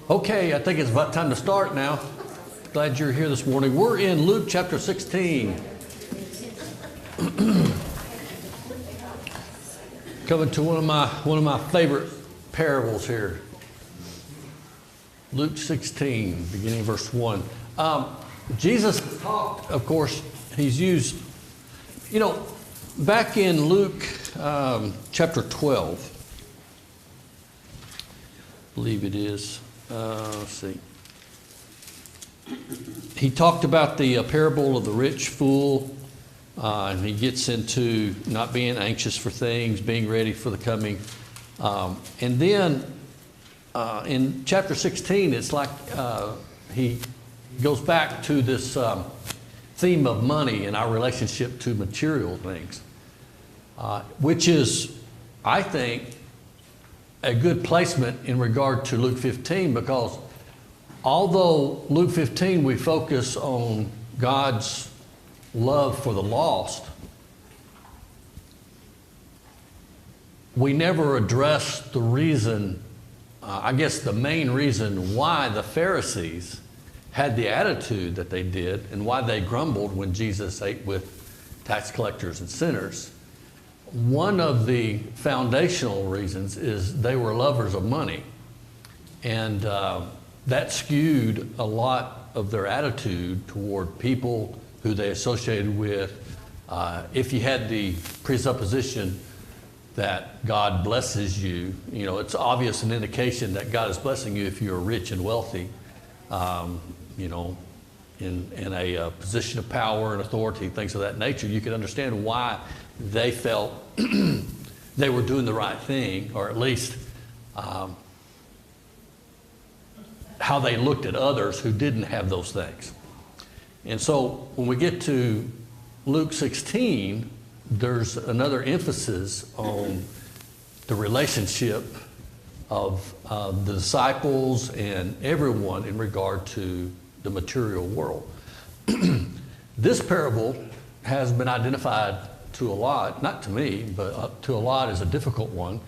Okay, I think it's about time to start now. Glad you're here this morning. We're in Luke chapter 16. Coming to one of my favorite parables here. Luke 16, beginning verse 1. Jesus talked, of course, he's used, back in Luke chapter 12, I believe it is. Let's see. He talked about the parable of the rich fool, and he gets into not being anxious for things, being ready for the coming. And then in chapter 16, it's like he goes back to this theme of money and our relationship to material things, which is, I think, a good placement in regard to Luke 15, because although Luke 15 we focus on God's love for the lost, we never address the reason, I guess the main reason why the Pharisees had the attitude that they did and why they grumbled when Jesus ate with tax collectors and sinners. One of the foundational reasons is they were lovers of money, and that skewed a lot of their attitude toward people who they associated with. If you had the presupposition that God blesses you, it's obvious an indication that God is blessing you if you're rich and wealthy, in a position of power and authority, things of that nature. You can understand why they felt they were doing the right thing, or at least how they looked at others who didn't have those things. And so when we get to Luke 16, there's another emphasis on the relationship of the disciples and everyone in regard to the material world. This parable has been identified to a lot, not to me, but to a lot as a difficult one.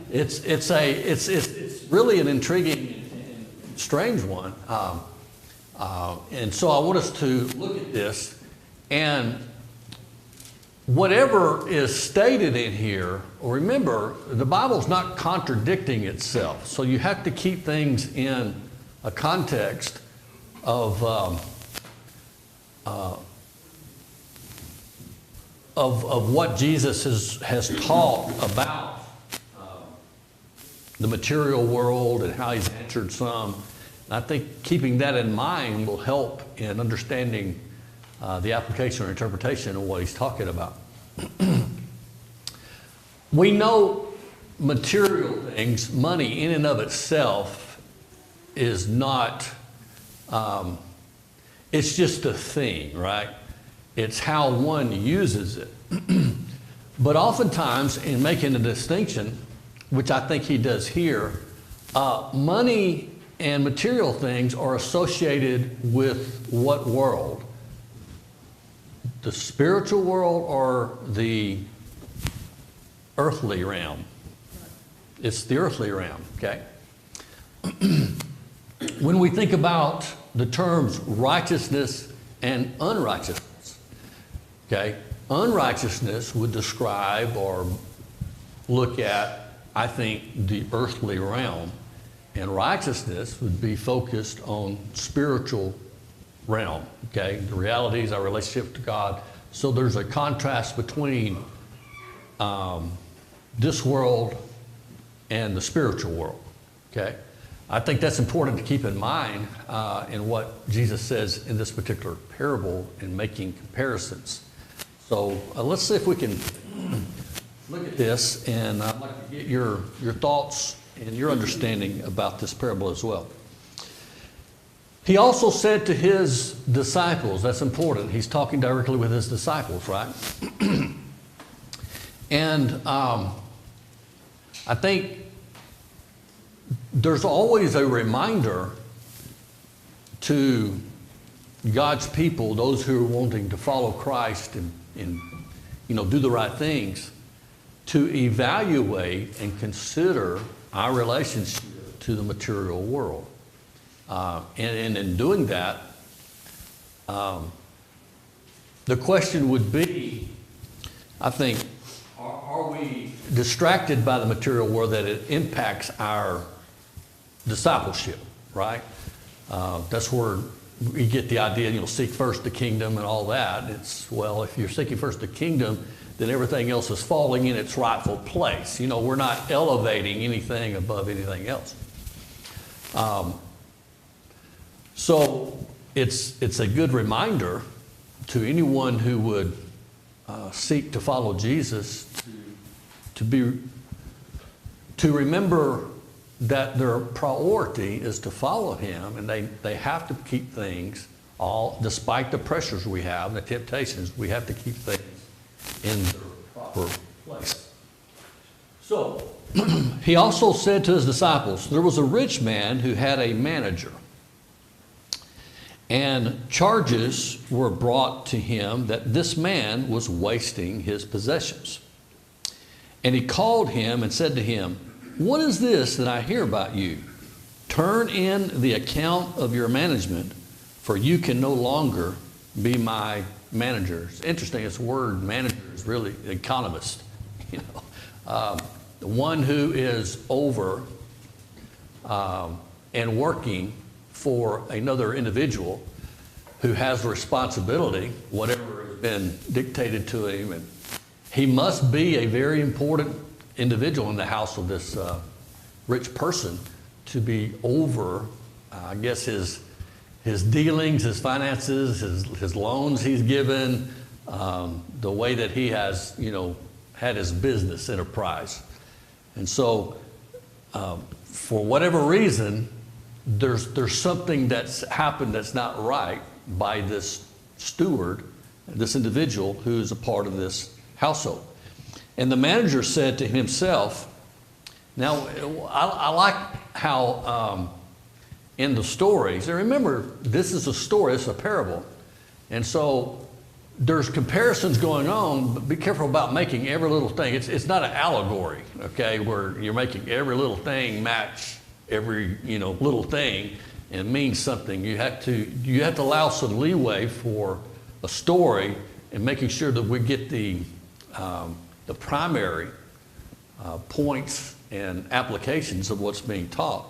It's really an intriguing and strange one. And so I want us to look at this, and whatever is stated in here, remember, the Bible's not contradicting itself. So you have to keep things in a context of what Jesus has taught about the material world and how he's answered some. And I think keeping that in mind will help in understanding the application or interpretation of what he's talking about. We know material things, money in and of itself is not, it's just a thing, right? It's how one uses it. But oftentimes, in making a distinction, which I think he does here, money and material things are associated with what world? The spiritual world or the earthly realm? It's the earthly realm, okay? When we think about the terms righteousness and unrighteousness, okay, unrighteousness would describe or look at, I think, the earthly realm, and righteousness would be focused on spiritual realm, okay, the realities, our relationship to God. So there's a contrast between this world and the spiritual world, okay? I think that's important to keep in mind in what Jesus says in this particular parable in making comparisons. So let's see if we can look at this, and I'd like to get your thoughts and your understanding about this parable as well. He also said to his disciples, that's important, he's talking directly with his disciples, right? And I think there's always a reminder to God's people, those who are wanting to follow Christ and do the right things, to evaluate and consider our relationship to the material world. And in doing that, the question would be, I think, are we distracted by the material world that it impacts our discipleship, right? That's where we get the idea, seek first the kingdom and all that. It's, well, if you're seeking first the kingdom, then everything else is falling in its rightful place. We're not elevating anything above anything else. So it's a good reminder to anyone who would seek to follow Jesus to remember that their priority is to follow him, and they have to keep things despite the pressures we have, the temptations, we have to keep things in their proper place. So he also said to his disciples, there was a rich man who had a manager, and charges were brought to him that this man was wasting his possessions. And he called him and said to him, what is this that I hear about you? Turn in the account of your management, for you can no longer be my manager. It's interesting, this word manager is really economist. The one who is over and working for another individual who has the responsibility, whatever has been dictated to him. And he must be a very important individual in the house of this rich person to be over, I guess, his dealings, his finances, his loans he's given, the way that he has, had his business enterprise. And so, for whatever reason, there's something that's happened that's not right by this steward, this individual who is a part of this household. And the manager said to himself, now I like how in the stories, and remember, this is a story, it's a parable. And so there's comparisons going on, but be careful about making every little thing. It's not an allegory, okay, where you're making every little thing match every little thing and mean something. You have to allow some leeway for a story and making sure that we get the primary points and applications of what's being taught.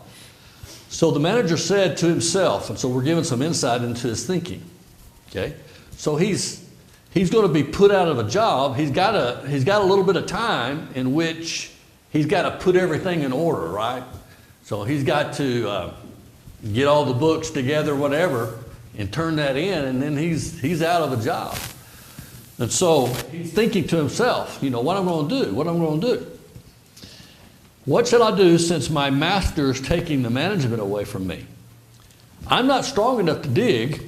So the manager said to himself, and so we're giving some insight into his thinking. Okay, so he's going to be put out of a job. He's got a little bit of time in which he's got to put everything in order, right? So he's got to get all the books together, whatever, and turn that in, and then he's out of a job. And so he's thinking to himself, what I'm going to do, what I'm going to do. What shall I do since my master is taking the management away from me? I'm not strong enough to dig,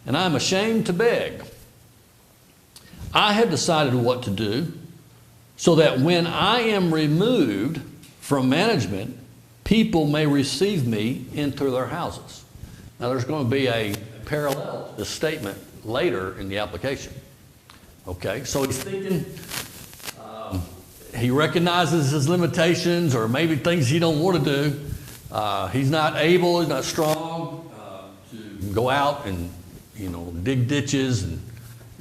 and I'm ashamed to beg. I have decided what to do so that when I am removed from management, people may receive me into their houses. Now there's going to be a parallel to this statement later in the application. Okay, so he's thinking, he recognizes his limitations or maybe things he don't want to do. He's not able, he's not strong to go out and, dig ditches and,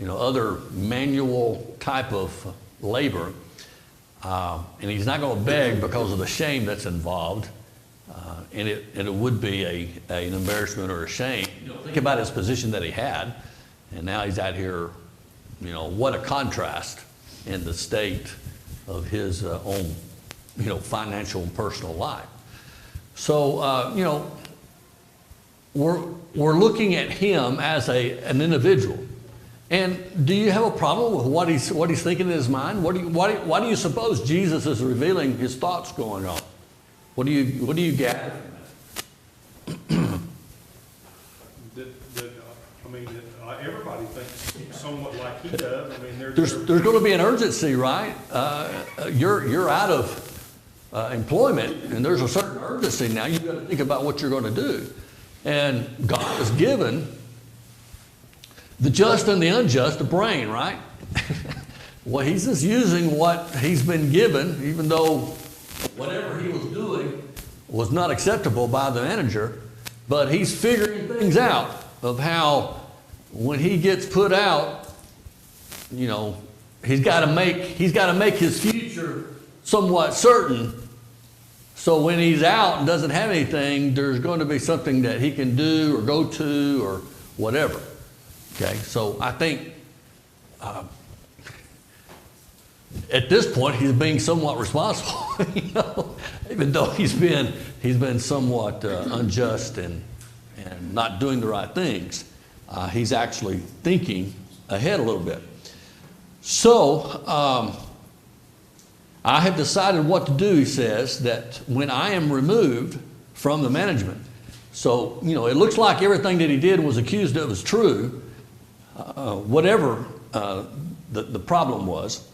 other manual type of labor. And he's not going to beg because of the shame that's involved. And it would be an embarrassment or a shame. Think about his position that he had. And now he's out here, what a contrast in the state of his own, financial and personal life. So, we're looking at him as an individual. And do you have a problem with what he's thinking in his mind? Why do you suppose Jesus is revealing his thoughts going on? What do you gather from that? Everybody thinks somewhat like he does. There's going to be an urgency, right? You're out of employment, and there's a certain urgency now. You've got to think about what you're going to do. And God has given the just and the unjust a brain, right? Well, he's just using what he's been given, even though whatever he was doing was not acceptable by the manager, but he's figuring things out of how when he gets put out, you know, he's got to make his future somewhat certain. So when he's out and doesn't have anything, there's going to be something that he can do or go to or whatever. Okay, so I think at this point he's being somewhat responsible, you know, even though he's been somewhat unjust and not doing the right things. He's actually thinking ahead a little bit. So I have decided what to do, he says, that when I am removed from the management. So, you know, it looks like everything that he did was accused of is true, whatever the problem was.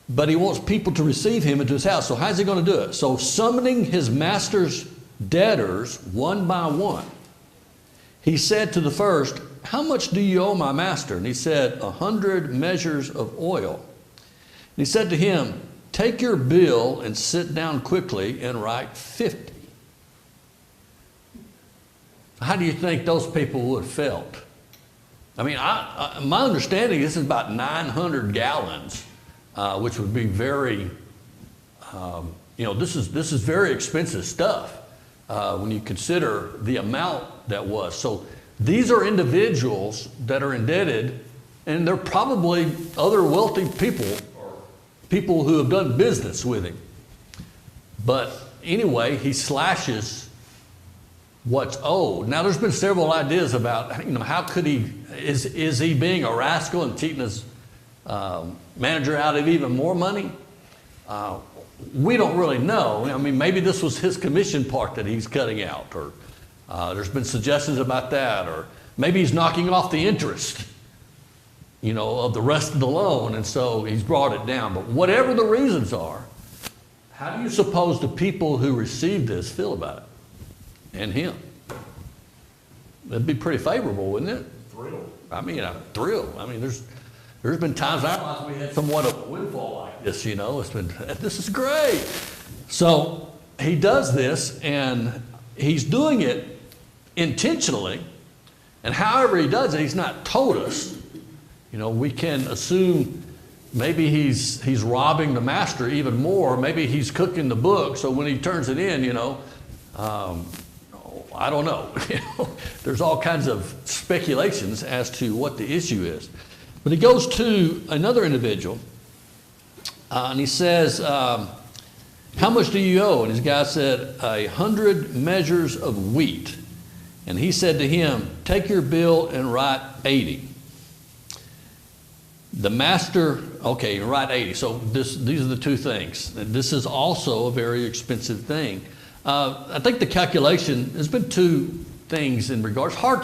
But he wants people to receive him into his house. So how's he going to do it? So summoning his master's debtors one by one, he said to the first, "How much do you owe my master?" And he said, 100 measures of oil. And he said to him, "Take your bill and sit down quickly and write 50. How do you think those people would have felt? I mean, my understanding, this is about 900 gallons, which would be very, you know, this is very expensive stuff when you consider the amount that was. So these are individuals that are indebted, and they're probably other wealthy people, or people who have done business with him. But anyway, he slashes what's owed. Now, there's been several ideas about, you know, how could he, is he being a rascal and cheating his manager out of even more money? We don't really know. I mean, maybe this was his commission part that he's cutting out, or there's been suggestions about that, or maybe he's knocking off the interest, you know, of the rest of the loan, and so he's brought it down. But whatever the reasons are, how do you suppose the people who received this feel about it? And him? It'd be pretty favorable, wouldn't it? Thrilled. I mean, a thrill. I mean, there's been times in our lives we had somewhat of a windfall like this, you know. This is great. So he does this, and he's doing it intentionally. And however he does it, he's not told us. You know, we can assume maybe he's robbing the master even more. Maybe he's cooking the book, so when he turns it in, you know, I don't know. There's all kinds of speculations as to what the issue is. But he goes to another individual, and he says, "How much do you owe?" And his guy said, 100 measures of wheat. And he said to him, "Take your bill and write 80. The master, okay, write 80. So these are the two things. This is also a very expensive thing. I think the calculation, there's been two things in regards, hard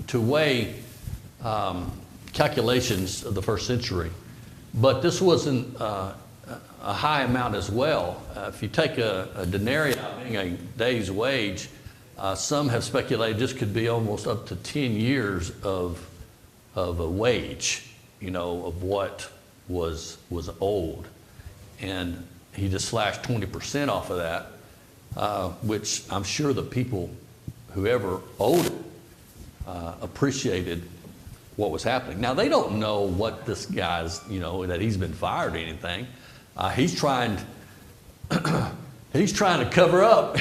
to weigh calculations of the first century, but this wasn't a high amount as well. If you take a denarius being a day's wage, some have speculated this could be almost up to 10 years of a wage, you know, of what was owed. And he just slashed 20% off of that. Which I'm sure the people, whoever owed it, appreciated what was happening. Now, they don't know what this guy's, you know, that he's been fired or anything. He's trying to cover up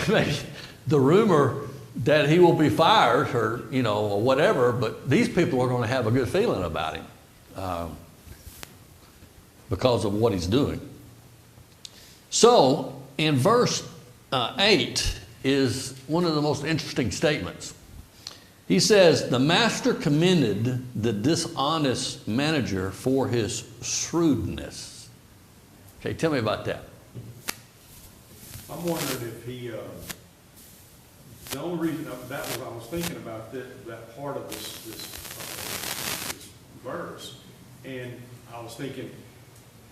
the rumor that he will be fired, or, you know, or whatever, but these people are going to have a good feeling about him because of what he's doing. So, in verse 8 is one of the most interesting statements. He says, "The master commended the dishonest manager for his shrewdness." Okay, tell me about that. I'm wondering if he, the only reason I was thinking about that part of this verse, and I was thinking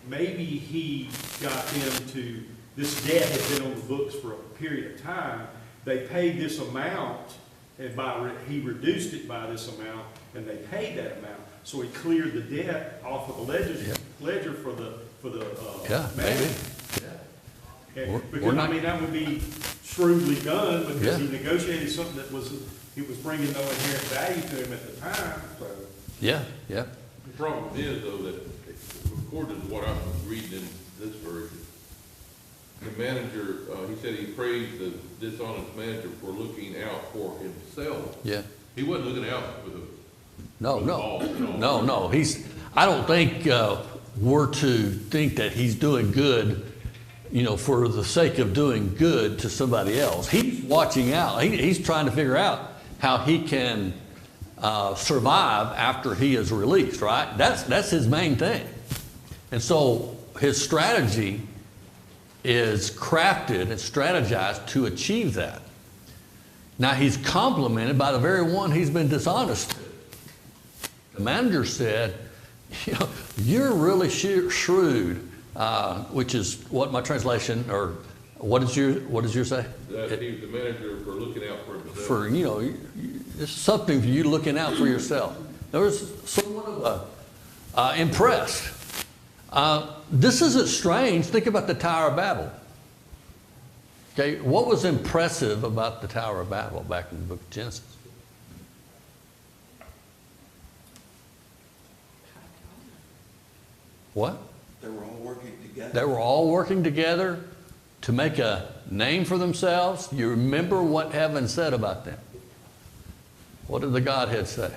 maybe he got them to, this debt had been on the books for a period of time. They paid this amount, and he reduced it by this amount, and they paid that amount. So he cleared the debt off of the ledger for the Yeah, maybe. manager. We're Because, not- I mean, that would be shrewdly done, because Yeah. he negotiated something that was bringing no inherent value to him at the time, so. Yeah, yeah. The problem is, though, that according to what I was reading in this version, the manager, he said he praised the dishonest manager for looking out for himself. Yeah. He wasn't looking out for the. No, for the no, boss, no. I don't think we're to think that he's doing good, for the sake of doing good to somebody else. He's watching out. He's trying to figure out how he can survive after he is released, right? That's his main thing. And so his strategy is crafted and strategized to achieve that. Now he's complimented by the very one he's been dishonest to. The manager said, you're really shrewd, which is what my translation, or what does your say? That he was the manager for looking out for himself. For, it's something for you looking out for yourself. There was somewhat of impressed. This isn't strange. Think about the Tower of Babel. Okay, what was impressive about the Tower of Babel back in the book of Genesis? What? They were all working together. They were all working together to make a name for themselves. You remember what heaven said about them. What did the Godhead say?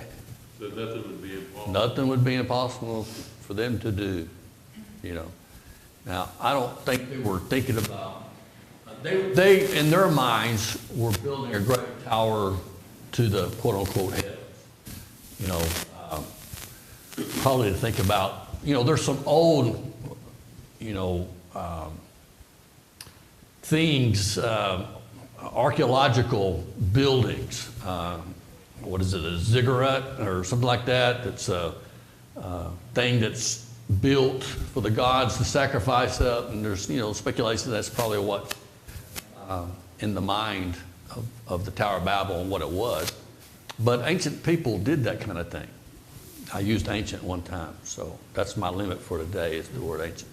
That nothing would be impossible. Nothing would be impossible for them to do, Now, I don't think they were thinking about, they in their minds were building a great tower to the quote-unquote heavens. Probably to think about, there's some old, things, archaeological buildings. What is it, a ziggurat or something like that? That's a thing that's built for the gods to sacrifice up, and there's speculation that's probably what in the mind of the Tower of Babel and what it was. But ancient people did that kind of thing. I used ancient one time, so that's my limit for today is the word ancient.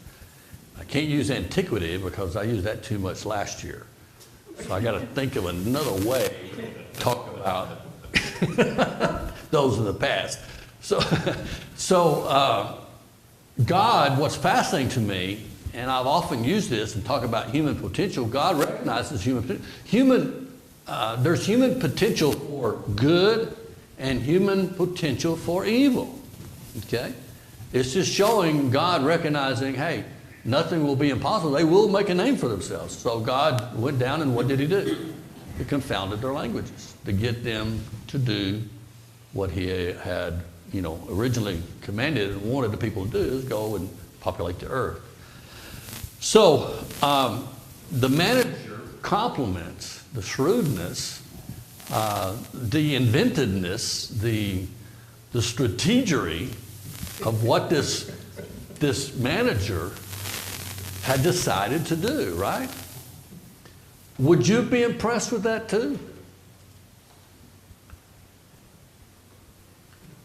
I can't use antiquity because I used that too much last year. So I got to think of another way to talk about those in the past. So God, what's fascinating to me, and I've often used this and talk about human potential, God recognizes human potential. There's human potential for good and human potential for evil, okay? It's just showing God recognizing, hey, nothing will be impossible. They will make a name for themselves. So God went down and what did he do? He confounded their languages to get them to do what he had, originally commanded and wanted the people to do, is go and populate the earth. So the manager compliments the shrewdness, the inventiveness, the strategery of what this manager had decided to do, right? Would you be impressed with that too?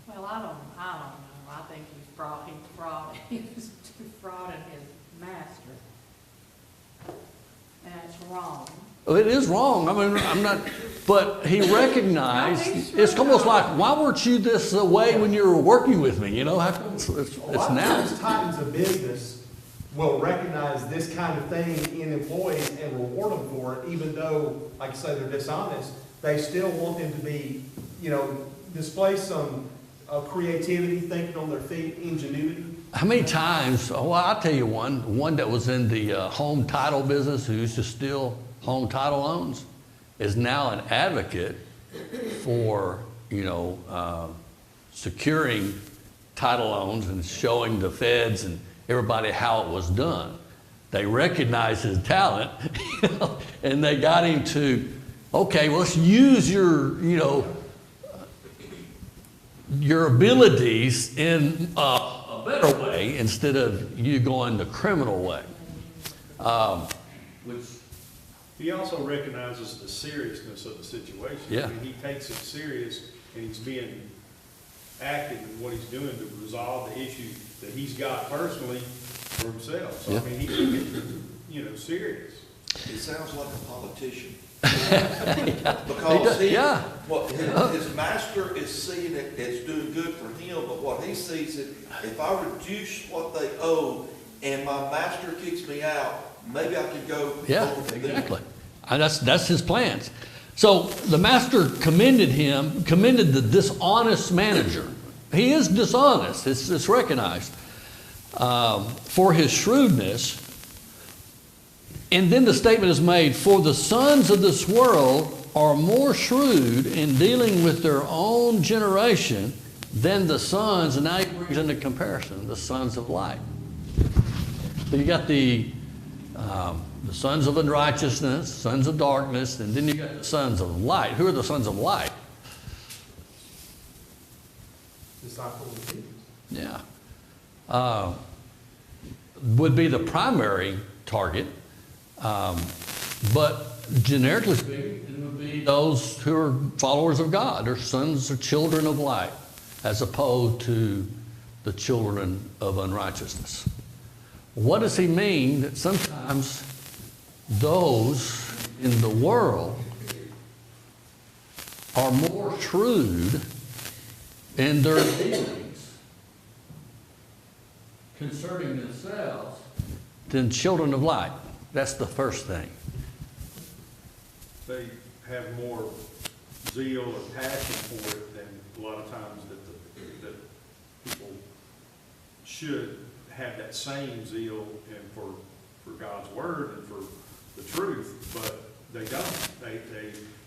Well, I don't know. I think he's defrauding his master. And it's wrong. Well, it is wrong. I mean, I'm not, but he recognized, it's almost like, why weren't you this way when you were working with me? How come it's A lot of now? times titans of business will recognize this kind of thing in employees and reward them for it, even though, like I say, they're dishonest. They still want them to be, display some creativity, thinking on their feet, ingenuity. How many times, I'll tell you one that was in the home title business who used to steal home title loans is now an advocate for, securing title loans and showing the feds and everybody how it was done. They recognized his talent, and they got him to, okay, well, let's use your abilities in a better way instead of you going the criminal way. Which He also recognizes the seriousness of the situation. Yeah. I mean, he takes it serious, and he's being active in what he's doing to resolve the issue that he's got personally for himself. So, Yeah. I mean, he can get, you know, serious. It sounds like a politician. He Because does, yeah. what his master is seeing it, it's doing good for him, but what he sees it, if I reduce what they owe and my master kicks me out, maybe I could go Yeah, over to them. exactly. And that's his plans. So the master commended the dishonest manager. He is dishonest, it's recognized, for his shrewdness. And then the statement is made, for the sons of this world are more shrewd in dealing with their own generation than the sons, and now he brings into comparison the sons of light. So you got the sons of unrighteousness, sons of darkness, and then you got the sons of light. Who are the sons of light? Disciples of Jesus. Yeah. Would be the primary target, but generically speaking, it would be those who are followers of God, or sons or children of light, as opposed to the children of unrighteousness. What does he mean that sometimes those in the world are more shrewd in their dealings concerning themselves than children of light? That's the first thing. They have more zeal or passion for it than a lot of times that people should have that same zeal and for God's word and for the truth, but they don't.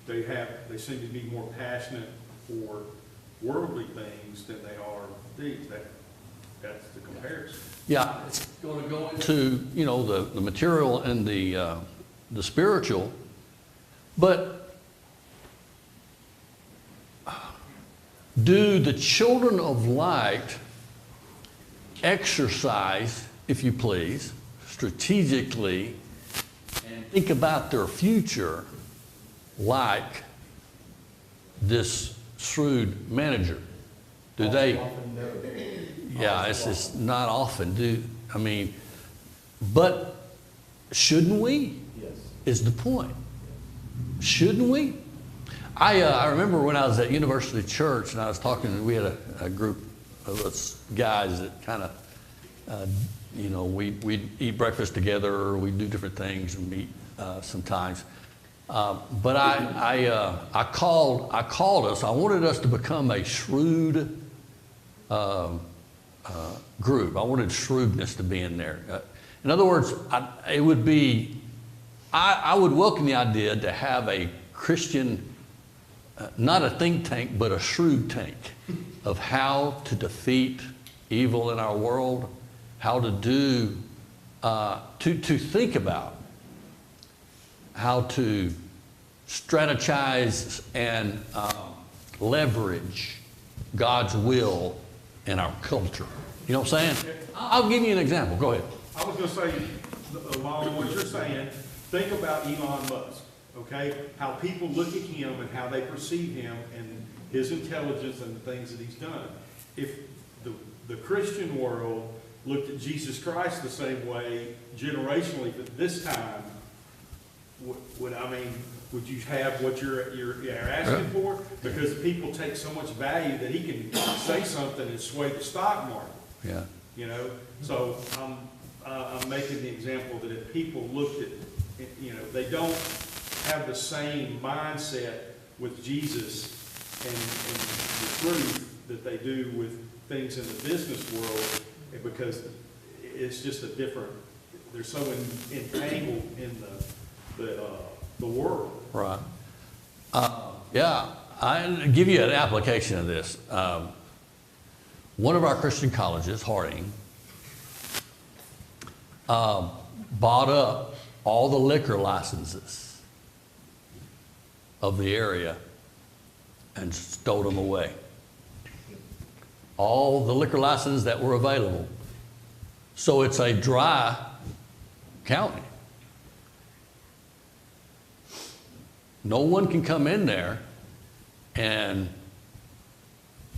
They seem to be more passionate for worldly things than they are these. That's the comparison. Yeah, it's going to go into, you know, the material and the spiritual, but do the children of light exercise, if you please, strategically and think about their future like this shrewd manager? Do they? Often no. Yeah, it's not often. But shouldn't we? Yes. Is the point. Shouldn't we? I remember when I was at University Church and I was talking, we had a group of us guys that kind of, we'd eat breakfast together, or we'd do different things and meet sometimes. But I called us, I wanted us to become a shrewd group. I wanted shrewdness to be in there. In other words, I would welcome the idea to have a Christian, not a think tank, but a shrewd tank of how to defeat evil in our world, how to do, to think about how to strategize and leverage God's will in our culture. You know what I'm saying? I'll give you an example. Go ahead. I was going to say, along with what you're saying, think about Elon Musk, okay? How people look at him and how they perceive him and his intelligence and the things that he's done. If the Christian world looked at Jesus Christ the same way generationally, but this time, would you have what you're asking for? Because people take so much value that he can say something and sway the stock market. Yeah. You know, so I'm making the example that if people looked at, they don't have the same mindset with Jesus and the truth that they do with things in the business world, because it's just a different. They're so entangled in the world. Right. Yeah, I'll give you an application of this. One of our Christian colleges, Harding, bought up all the liquor licenses of the area and stowed them away. All the liquor licenses that were available. So it's a dry county. No one can come in there and,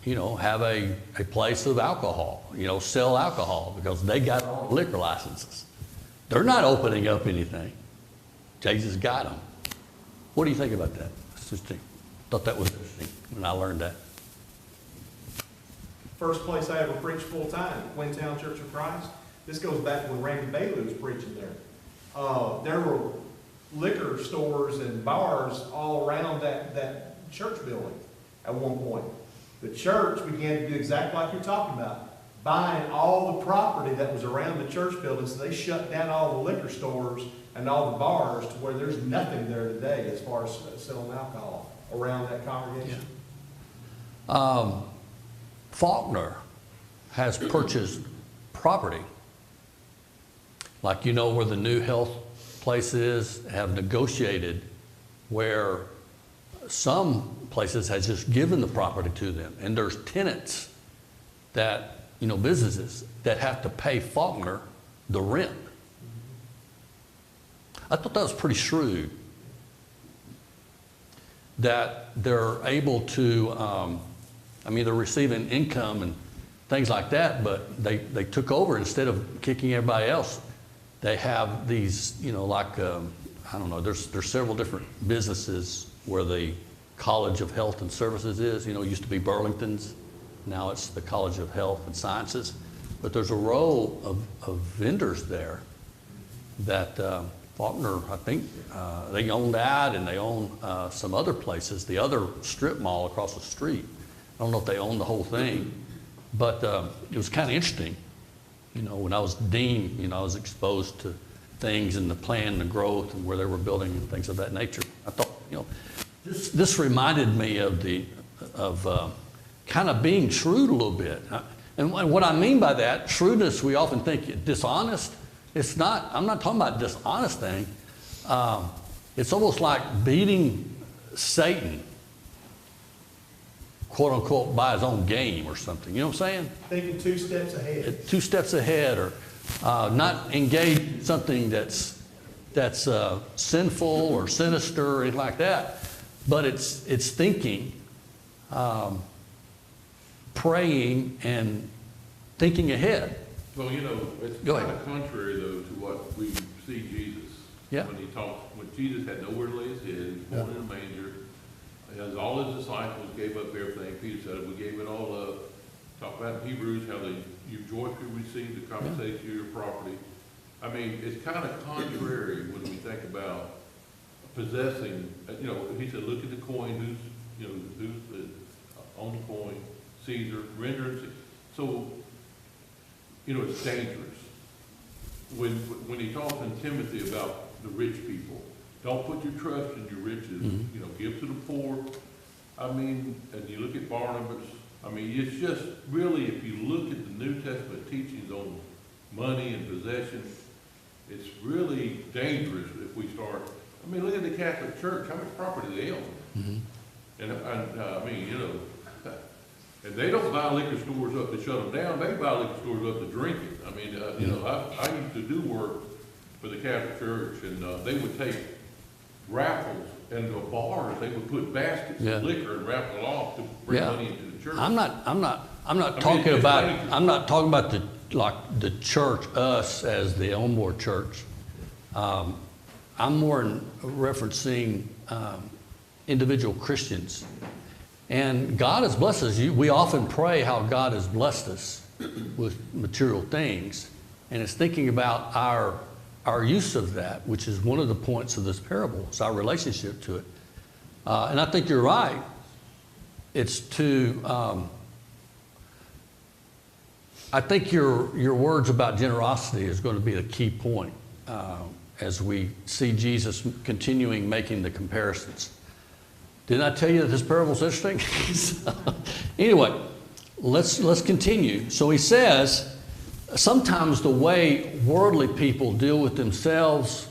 have a place of alcohol, sell alcohol, because they got all the liquor licenses. They're not opening up anything. Jesus got them. What do you think about that? Thought that was interesting when I learned that. First place I ever preached full time, Quintown Church of Christ. This goes back to when Randy Bailey was preaching there. There were liquor stores and bars all around that church building at one point. The church began to do exactly like you're talking about, buying all the property that was around the church building, so they shut down all the liquor stores and all the bars to where there's nothing there today as far as selling alcohol around that congregation. Faulkner has purchased property, like where the new health place is, have negotiated where some places has just given the property to them, and there's tenants that, businesses that have to pay Faulkner the rent. I thought that was pretty shrewd, that they're able to, they're receiving income and things like that, but they took over. Instead of kicking everybody else, they have these, there's several different businesses where the College of Health and Services is. It used to be Burlington's. Now it's the College of Health and Sciences. But there's a row of vendors there that Faulkner, I think, they own that, and they own some other places, the other strip mall across the street. I don't know if they own the whole thing, but it was kind of interesting. When I was dean, I was exposed to things and the plan, the growth, and where they were building and things of that nature. I thought, this reminded me of kind of being shrewd a little bit. And what I mean by that, shrewdness, we often think dishonest. It's not. I'm not talking about dishonest thing. It's almost like beating Satan, quote unquote, by his own game or something. You know what I'm saying? Thinking 2 steps ahead. 2 steps ahead, or not engage in something that's sinful or sinister or anything like that. But it's thinking, praying, and thinking ahead. Well, it's Go kind ahead. of contrary, though, to what we see Jesus. Yeah. When Jesus had nowhere to lay his head, he was born in a manger, as all his disciples gave up everything. Peter said, we gave it all up. Talk about in Hebrews how you joyfully received the compensation of your property. It's kind of contrary when we think about possessing, he said, look at the coin, who's on the coin, Caesar, renders. So, it's dangerous. When he talks in Timothy about the rich people, don't put your trust in your riches, give to the poor. And you look at Barnabas, it's just really, if you look at the New Testament teachings on money and possession, it's really dangerous if we start. Look at the Catholic Church, how much property they own. Mm-hmm. And and they don't buy liquor stores up to shut them down, they buy liquor stores up to drink it. I used to do work for the Catholic Church, and they would take raffles into bars, they would put baskets of liquor and raffle off to bring money into the church. I'm not talking about the church, us as the Elmore Church. I'm more referencing individual Christians. And God has blessed us. We often pray how God has blessed us with material things. And it's thinking about our use of that, which is one of the points of this parable. It's our relationship to it. And I think you're right. It's to, I think your words about generosity is going to be the key point as we see Jesus continuing making the comparisons. Didn't I tell you that this parable is interesting? So, anyway, let's continue. So he says, sometimes the way worldly people deal with themselves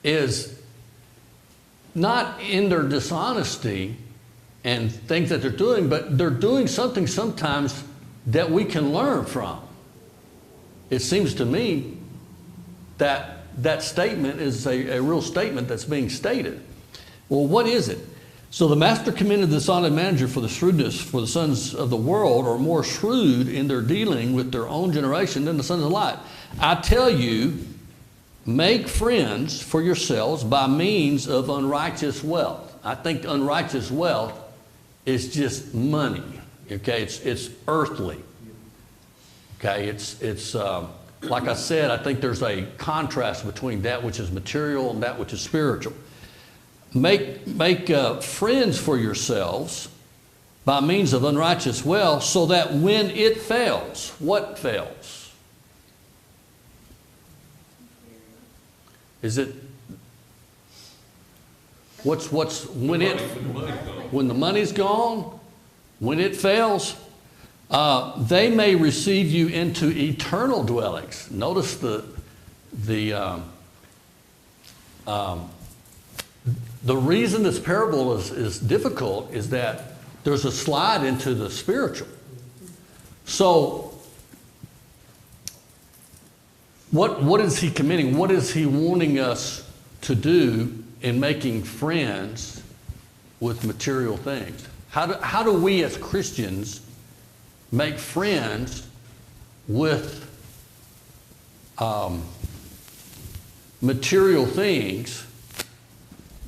is not in their dishonesty and things that they're doing, but they're doing something sometimes that we can learn from. It seems to me that that statement is a real statement that's being stated. Well, what is it? So the master commended the dishonest manager for the shrewdness, for the sons of the world are more shrewd in their dealing with their own generation than the sons of light. I tell you, make friends for yourselves by means of unrighteous wealth. I think unrighteous wealth is just money. Okay, it's earthly. Okay, it's like I said, I think there's a contrast between that which is material and that which is spiritual. Make friends for yourselves by means of unrighteous wealth, so that when it fails, what fails? Is it what's when the money's gone, when it fails, they may receive you into eternal dwellings. Notice the reason this parable is difficult is that there's a slide into the spiritual. So, what is he committing? What is he wanting us to do in making friends with material things? How do we as Christians make friends with material things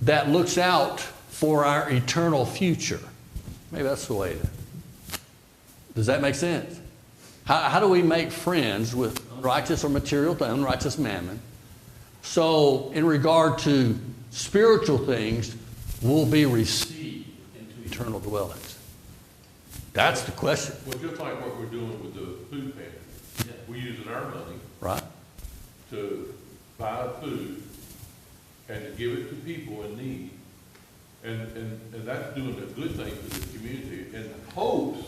that looks out for our eternal future? Maybe that's the way to. Does that make sense? How do we make friends with unrighteous or material things, unrighteous mammon? So in regard to spiritual things, we'll be received into eternal dwellings. That's the question. Well, just like what we're doing with the food pantry. We're using our money Right? to buy food and to give it to people in need. And that's doing a good thing for the community in hopes,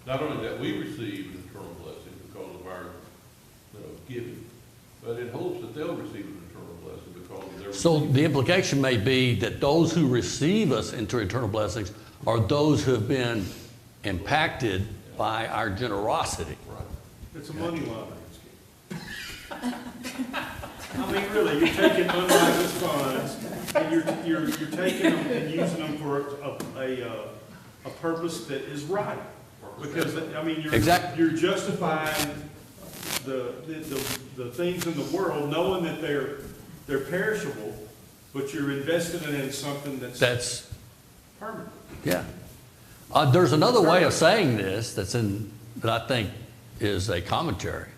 not only that we receive an eternal blessing because of our giving, but in hopes that they'll receive an eternal blessing because of their So receiving. the implication may be that those who receive us into eternal blessings are those who have been impacted by our generosity. Right. It's a money laundering scheme. I mean, really, you're taking unrighteous funds, and you're taking them and using them for a purpose that is right. Because, I mean, Exactly. you're justifying the things in the world, knowing that they're perishable, but you're investing it in something that's permanent. Yeah. There's another way of saying this that I think is a commentary.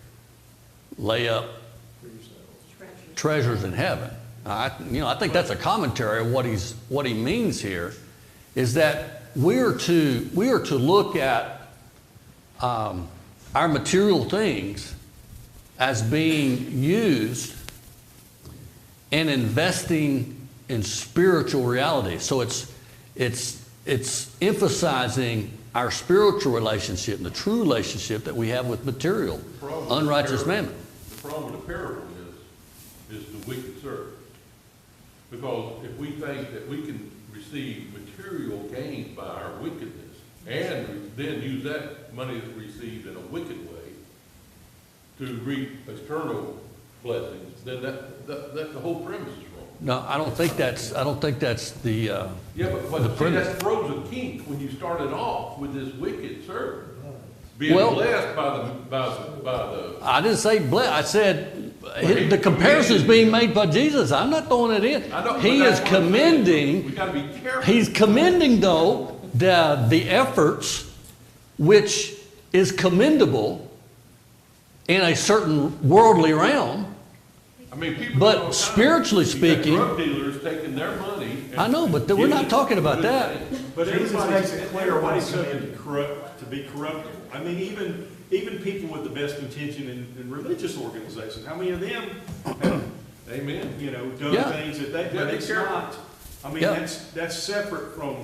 Lay up treasures in heaven. I think that's a commentary of what he means here, is that we are to look at our material things as being used and investing in spiritual reality. So it's emphasizing our spiritual relationship and the true relationship that we have with material, unrighteous mammon. The problem with the parable is the wicked servant. Because if we think that we can receive material gains by our wickedness and then use that money that's received in a wicked way to reap eternal blessings, then that the whole premise is wrong. No, I don't think that's the Yeah, but the see, premise. that throws a kink when you started off with this wicked servant being Well- blessed by the. I didn't say bless. I said the comparison is being made by Jesus. I'm not throwing it in. I know, but He that's is what I'm saying. commending. We got to be careful. He's commending, though, the efforts, which is commendable in a certain worldly realm. I mean, people. But do all kinds. spiritually You got speaking- drug dealers taking their money. and I know, but we're giving not it talking to about good that. things. But Jesus makes it clear what everybody's he's subject to be corruptible. I mean, even people with the best intention in religious organizations, how many of them have, Amen. done Yeah. things that Yeah, but be it's careful. not. I mean, Yeah. that's separate from,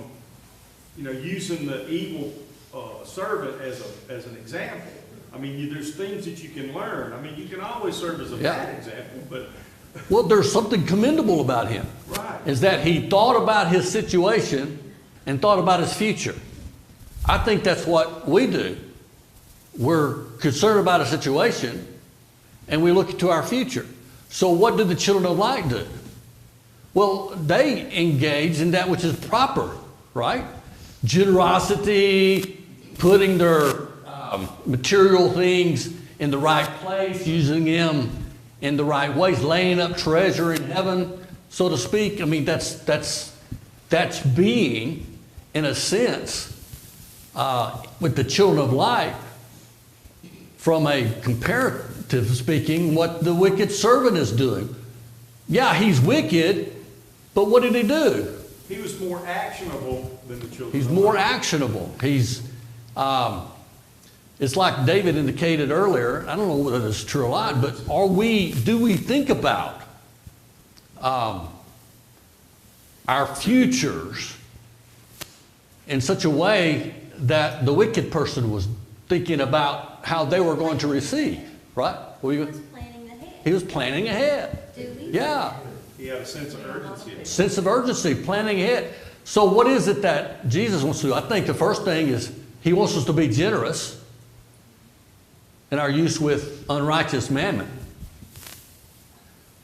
using the evil servant as an example. I mean, there's things that you can learn. I mean, you can always serve as a Yeah. bad example, but, Well, there's something commendable about him. right. Is that he thought about his situation and thought about his future. I think that's what we do. We're concerned about a situation and we look to our future. So what do the children of light do? Well, they engage in that which is proper, right? Generosity, putting their material things in the right place, using them in the right ways, laying up treasure in heaven, so to speak. I mean, that's being, in a sense, with the children of light, from a comparative speaking, what the wicked servant is doing. Yeah, he's wicked, but what did he do? He was more actionable than the children. He's of more light. actionable. It's like David indicated earlier. I don't know whether it's true or not, but do we think about our futures in such a way that the wicked person was thinking about how they were going to receive, right? He was planning ahead. He was planning ahead. Do we? Yeah. He had a sense of urgency. Sense of urgency, planning ahead. So what is it that Jesus wants to do? I think the first thing is he wants us to be generous in our use with unrighteous mammon.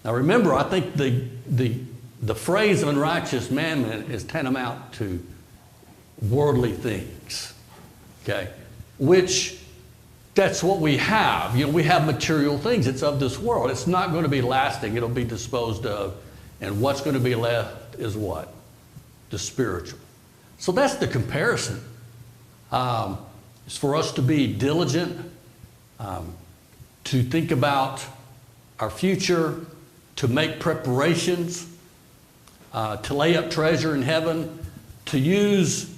Now remember, I think the phrase unrighteous mammon is tantamount to worldly things, okay? Which, that's what we have. You know, we have material things. It's of this world. It's not going to be lasting. It'll be disposed of. And what's going to be left is what? The spiritual. So that's the comparison. It's for us to be diligent, to think about our future, to make preparations, to lay up treasure in heaven, to use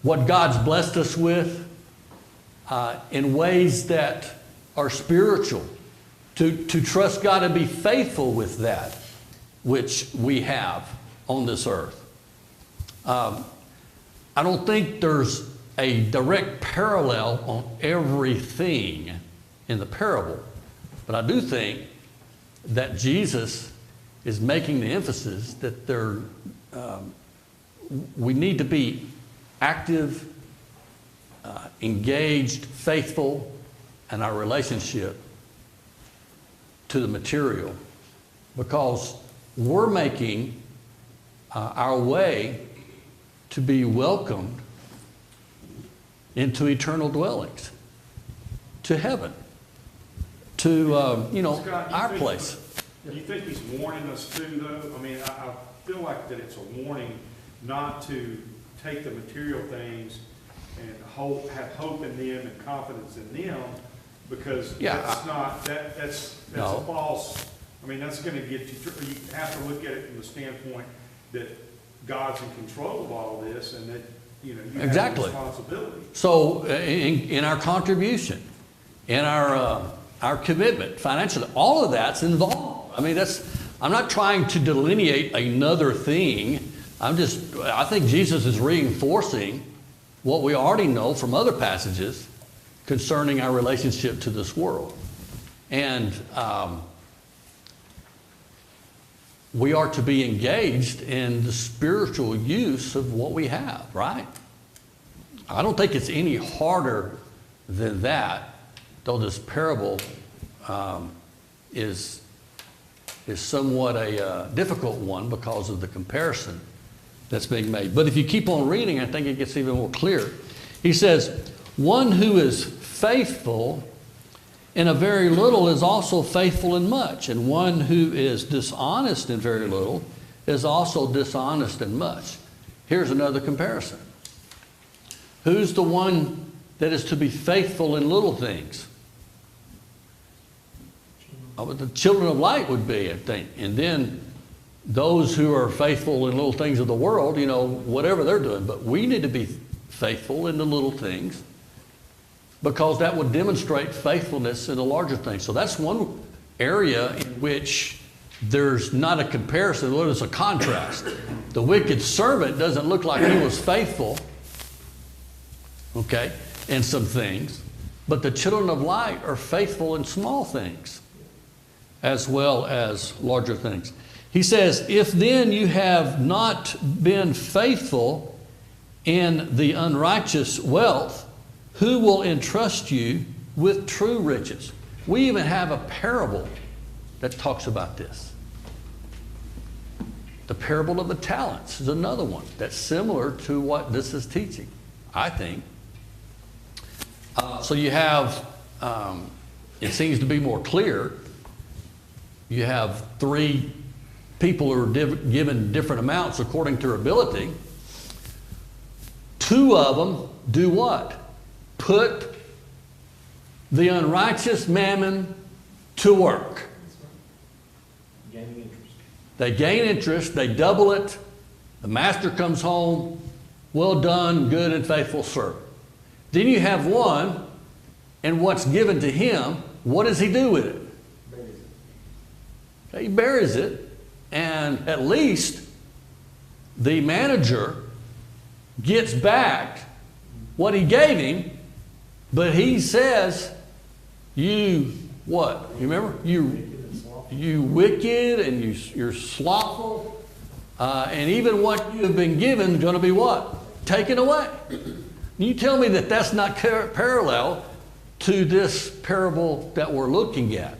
what God's blessed us with in ways that are spiritual, to trust God and be faithful with that which we have on this earth. I don't think there's a direct parallel on everything in the parable, but I do think that Jesus is making the emphasis that we need to be active, engaged, faithful in our relationship to the material, because we're making our way to be welcomed into eternal dwellings, to heaven, to Scott, you our think- place. Do you think he's warning us too, though? I mean, I feel like that it's a warning not to take the material things and have hope in them and confidence in them, because that's No. a false. I mean, that's going to get you. You have to look at it from the standpoint that God's in control of all this, and that you have Exactly. a responsibility. So in our contribution, in our commitment financially, all of that's involved. I mean, I'm not trying to delineate another thing. I think Jesus is reinforcing what we already know from other passages concerning our relationship to this world. And we are to be engaged in the spiritual use of what we have, right? I don't think it's any harder than that, though this parable is somewhat a difficult one because of the comparison that's being made. But if you keep on reading, I think it gets even more clear. He says, one who is faithful in a very little is also faithful in much, and one who is dishonest in very little is also dishonest in much. Here's another comparison. Who's the one that is to be faithful in little things? The children of light would be, I think. And then those who are faithful in little things of the world, whatever they're doing. But we need to be faithful in the little things, because that would demonstrate faithfulness in the larger things. So that's one area in which there's not a comparison, but it's a contrast. The wicked servant doesn't look like he was faithful, okay, in some things, but the children of light are faithful in small things as well as larger things. He says, if then you have not been faithful in the unrighteous wealth, who will entrust you with true riches? We even have a parable that talks about this. The parable of the talents is another one that's similar to what this is teaching, I think. So you have, it seems to be more clear, you have 3 people who are given different amounts according to their ability. 2 of them do what? Put the unrighteous mammon to work. Gaining interest. They gain interest, they double it. The master comes home, well done, good and faithful servant. Then you have one, and what's given to him, what does he do with it? He buries it, and at least the manager gets back what he gave him, but he says, you what? You remember? You wicked and you're slothful, and even what you have been given is going to be what? Taken away. You tell me that that's not parallel to this parable that we're looking at.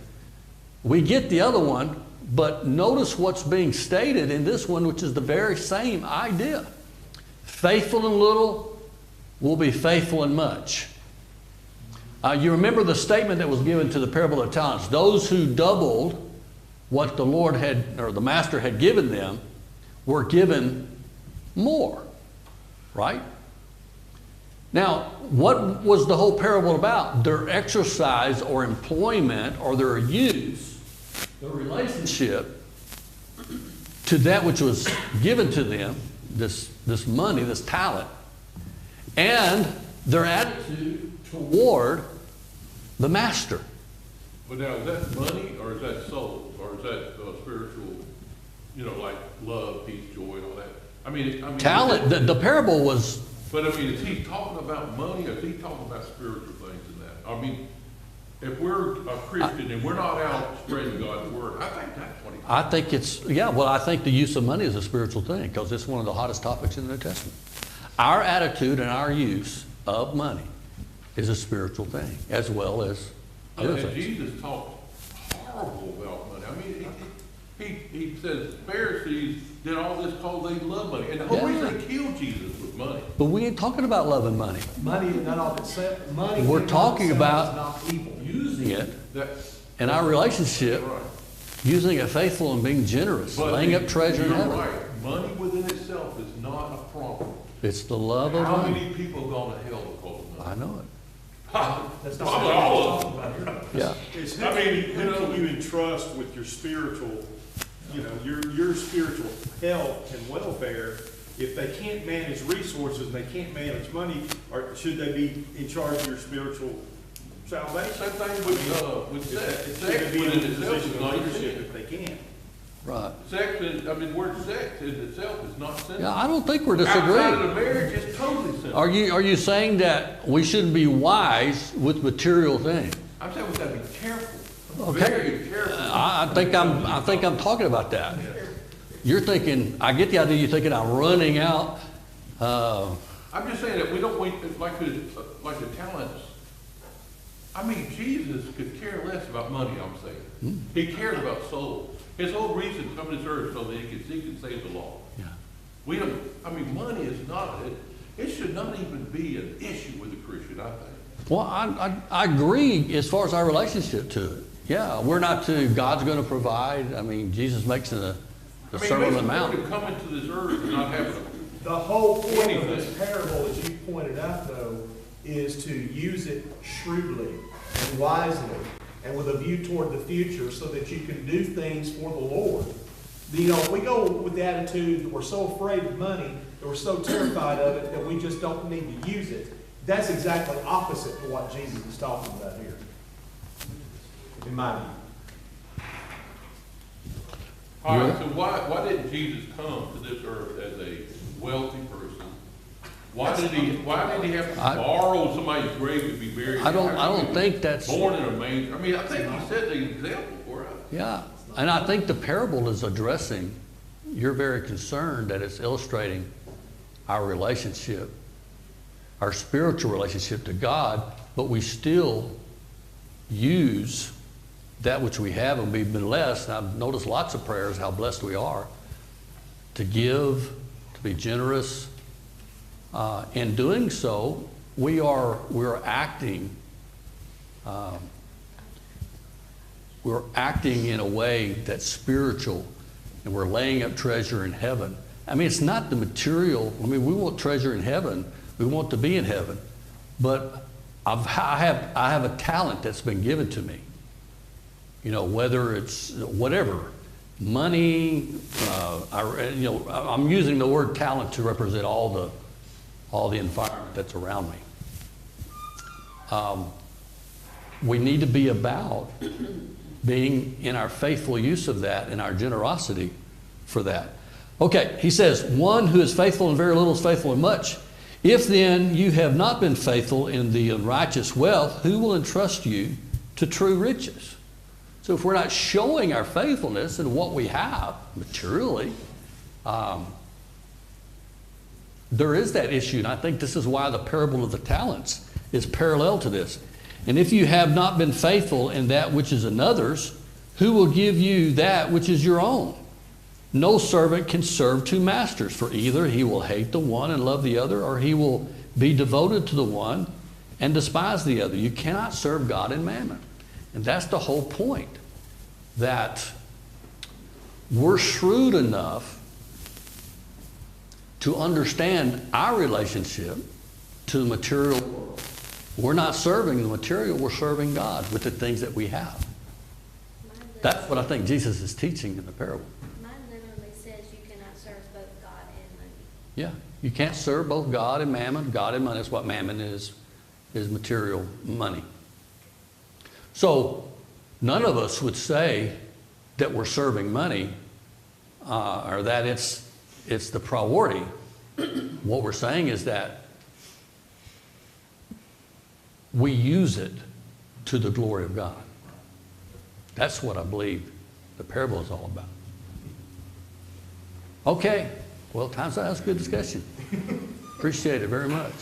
We get the other one, but notice what's being stated in this one, which is the very same idea. Faithful in little will be faithful in much. You remember the statement that was given to the parable of talents. Those who doubled what the Lord had, or the master had given them, were given more, right? Now, what was the whole parable about? Their exercise or employment or their use, the relationship to that which was given to them, this money, this talent, and their attitude toward the master. But now, is that money, or is that soul, or is that spiritual, like love, peace, joy, and all that? I mean Talent, the parable was... But I mean, is he talking about money, or is he talking about spiritual things in that? I mean, if we're a Christian and we're not out spreading God's word, I think that's what he's talking about. I think it's, I think the use of money is a spiritual thing because it's one of the hottest topics in the New Testament. Our attitude and our use of money is a spiritual thing as well as other And things. Jesus talked horrible about money. I mean, he says Pharisees did all this because they love money. And the whole reason they killed Jesus was money. But we ain't talking about loving money. Money in and of itself, money in We're and of talking itself about is not evil. using it That, in our relationship, right. using it faithful and being generous, laying up treasure in you're heaven. right. Money within itself is not a problem. It's the love of How money. many people gone to hell because of money? I know it. That's Probably not all what of we're talking about here. Yeah. It's I mean, who can you entrust with your spiritual, your spiritual health and welfare? If they can't manage resources, and they can't manage money, or should they be in charge of your spiritual salvation? Same thing with sex. Should Sex they be in a within itself position is of not leadership sin. if they can? Right. Sex is, I mean, the word sex in itself is not sinful. Yeah, I don't think we're Outside disagreeing. of the marriage, it's totally sinful. Are you saying that we shouldn't be wise with material things? I'm saying we gotta be careful. Okay. Very careful. I think I'm talking about that. You're thinking, I get the idea you're thinking I'm running out. I'm just saying that we don't wait, like the talents. I mean, Jesus could care less about money, I'm saying. He cared about souls. His whole reason to come to this earth so that he could seek and save the lost. Yeah. We don't, I mean, money is not, it should not even be an issue with a Christian, I think. Well, I agree as far as our relationship to it. Yeah, we're not to, God's going to provide. I mean, Jesus makes the Sermon on the Mount. To come into this earth and not have The whole point of this parable, as you pointed out, though, is to use it shrewdly and wisely and with a view toward the future so that you can do things for the Lord. We go with the attitude that we're so afraid of money, that we're so terrified of it, that we just don't need to use it. That's exactly opposite to what Jesus is talking about here, in my view. All right, so why didn't Jesus come to this earth as a wealthy person? Why did he have to borrow somebody's grave to be buried? I don't think that's... Born in a manger. I mean, I think he set the example for us. Yeah, and I think the parable is addressing your very concern that it's illustrating our relationship, our spiritual relationship to God, but we still use that which we have and we've been blessed. And I've noticed lots of prayers how blessed we are to give, to be generous. In doing so, we're acting in a way that's spiritual, and we're laying up treasure in heaven. I mean, it's not the material. I mean, we want treasure in heaven. We want to be in heaven. But I have a talent that's been given to me. You know, whether it's whatever, money. I'm using the word talent to represent all the environment that's around me. We need to be about being in our faithful use of that and our generosity for that. Okay, he says, one who is faithful in very little is faithful in much. If then you have not been faithful in the unrighteous wealth, who will entrust you to true riches? So if we're not showing our faithfulness in what we have materially, there is that issue. And I think this is why the parable of the talents is parallel to this. And if you have not been faithful in that which is another's, who will give you that which is your own? No servant can serve two masters, for either he will hate the one and love the other, or he will be devoted to the one and despise the other. You cannot serve God and mammon. And that's the whole point, that we're shrewd enough to understand our relationship to the material world. We're not serving the material, we're serving God with the things that we have. That's what I think Jesus is teaching in the parable. Mine literally says you cannot serve both God and money. Yeah, you can't serve both God and mammon. God and money is what mammon is material money. So none of us would say that we're serving money or that it's the priority. What we're saying is that we use it to the glory of God. That's what I believe the parable is all about. Okay, well, time's out. That's a good discussion. Appreciate it very much.